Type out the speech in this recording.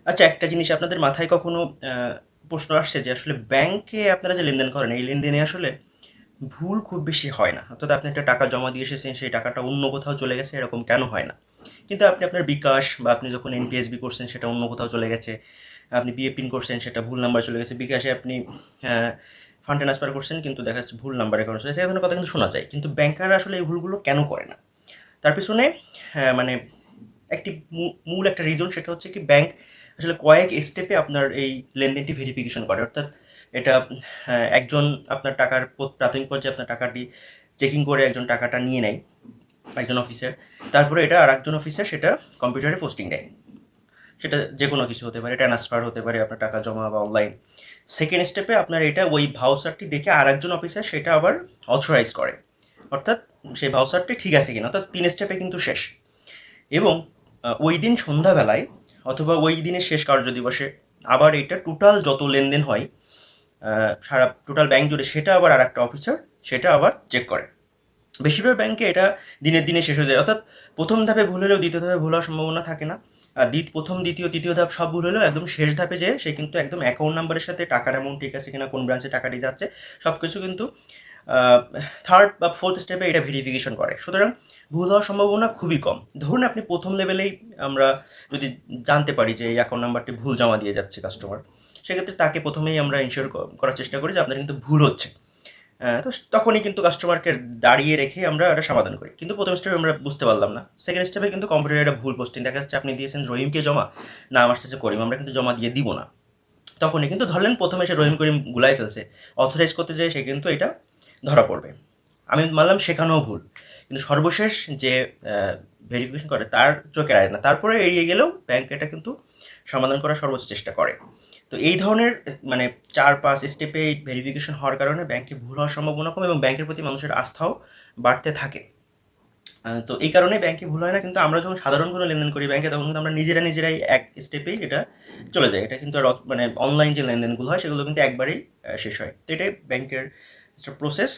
আচ্ছা, একটা জিনিস আপনাদের মাথায় কখনো প্রশ্ন আসছে যে আসলে ব্যাংকে আপনারা যে লেনদেন করেন, এই লেনদেনে আসলে ভুল খুব বেশি হয় না? অর্থাৎ আপনি একটা টাকা জমা দিয়ে এসেছেন, সেই টাকাটা অন্য কোথাও চলে গেছে, এরকম কেন হয় না? কিন্তু আপনি আপনার বিকাশ বা আপনি যখন এনপিএসবি করছেন সেটা অন্য কোথাও চলে গেছে, আপনি বিএ পিন করছেন সেটা ভুল নাম্বার চলে গেছে, বিকাশে আপনি ফান্ড ট্রান্সফার করছেন কিন্তু দেখা যাচ্ছে ভুল নাম্বার অ্যাকাউন্ট চলে গেছে, এই ধরনের কথা কিন্তু শোনা যায়। কিন্তু ব্যাংকাররা আসলে এই ভুলগুলো কেন করে না? তার পেছনে মানে একটি মূল একটা রিজন, সেটা হচ্ছে কি ব্যাংক আসলে কয়েক স্টেপে আপনার এই লেনদেনটি ভেরিফিকেশন করে। অর্থাৎ এটা একজন আপনার টাকার প্রাথমিক পর্যায়ে আপনার টাকাটি চেকিং করে একজন টাকাটা নিয়ে নেয়, একজন অফিসার। তারপরে এটা আর একজন অফিসার সেটা কম্পিউটারে পোস্টিং দেয়। সেটা যে কোনো কিছু হতে পারে, ট্রান্সফার হতে পারে, আপনার টাকা জমা বা অনলাইন। সেকেন্ড স্টেপে আপনার এটা ওই ভাউচারটি দেখে আর একজন অফিসার সেটা আবার অথরাইজ করে, অর্থাৎ সেই ভাউচারটি ঠিক আছে কিনা। অর্থাৎ 3 স্টেপে কিন্তু শেষ। এবং ওই দিন সন্ধ্যাবেলায় অথবা ওই দিনের শেষ কার্যদিবসে আবার এটা টোটাল যত লেনদেন হয় সারা টোটাল ব্যাংক জুড়ে, সেটা আবার আর একটা অফিসার সেটা আবার চেক করে। বেশিরভাগ ব্যাংকে এটা দিনের দিনে শেষ হয়ে যায়। অর্থাৎ প্রথম ধাপে ভুল হলেও দ্বিতীয় ধাপে ভুল হওয়ার সম্ভাবনা থাকে না। আর প্রথম দ্বিতীয় তৃতীয় ধাপ সব ভুল হলেও একদম শেষ ধাপে যেয়ে সে কিন্তু একদম অ্যাকাউন্ট নাম্বারের সাথে টাকার অ্যামাউন্ট ঠিক আছে কিনা, কোন ব্রাঞ্চে টাকাটি যাচ্ছে, সব কিছু কিন্তু থার্ড বা ফোর্থ স্টেপে এটা ভেরিফিকেশন করে। সুতরাং ভুল হওয়ার সম্ভাবনা খুবই কম। ধরুন আপনি প্রথম লেভেলেই আমরা যদি জানতে পারি যে এই অ্যাকাউন্ট নাম্বারটি ভুল জমা দিয়ে যাচ্ছে কাস্টমার, সেক্ষেত্রে তাকে প্রথমেই আমরা ইনশিওর করার চেষ্টা করি যে আপনার কিন্তু ভুল হচ্ছে। তো তখনই কিন্তু কাস্টমারকে দাঁড়িয়ে রেখে আমরা এটা সমাধান করি। কিন্তু প্রথম স্টেপে আমরা বুঝতে পারলাম না, সেকেন্ড স্টেপে কিন্তু কম্পিউটারে একটা ভুল পোস্টিং দেখা যাচ্ছে, আপনি দিয়েছেন রহিমকে জমা, নাম আসতেছে করিম, আমরা কিন্তু জমা দিয়ে দিব না। তখনই কিন্তু ধরলেন প্রথমে সে রহিম করিম গুলাই ফেলছে, অথরাইজ করতে যেয়ে সে কিন্তু এটা ধরা পড়বে। আমি মানলাম সেখানেও ভুল, কিন্তু সর্বশেষ যে ভেরিফিকেশন করে তার চোখের আয় না, তারপরে এড়িয়ে গেলেও ব্যাংক এটা কিন্তু সমাধান করার সর্বোচ্চ চেষ্টা করে। তো এই ধরনের মানে 4-5 স্টেপে ভেরিফিকেশন হওয়ার কারণে ব্যাংকে ভুল হওয়ার সম্ভাবনা কম এবং ব্যাংকের প্রতি মানুষের আস্থাও বাড়তে থাকে। তো এই কারণে ব্যাংকে ভুল হয় না। কিন্তু আমরা যখন সাধারণ কোনো লেনদেন করি ব্যাংকে, তখন কিন্তু আমরা নিজেরাই এক স্টেপেই এটা চলে যায়। এটা কিন্তু আর মানে অনলাইন যে লেনদেনগুলো হয় সেগুলো কিন্তু একবারেই শেষ হয়। তো এটাই ব্যাংকের প্রসেস।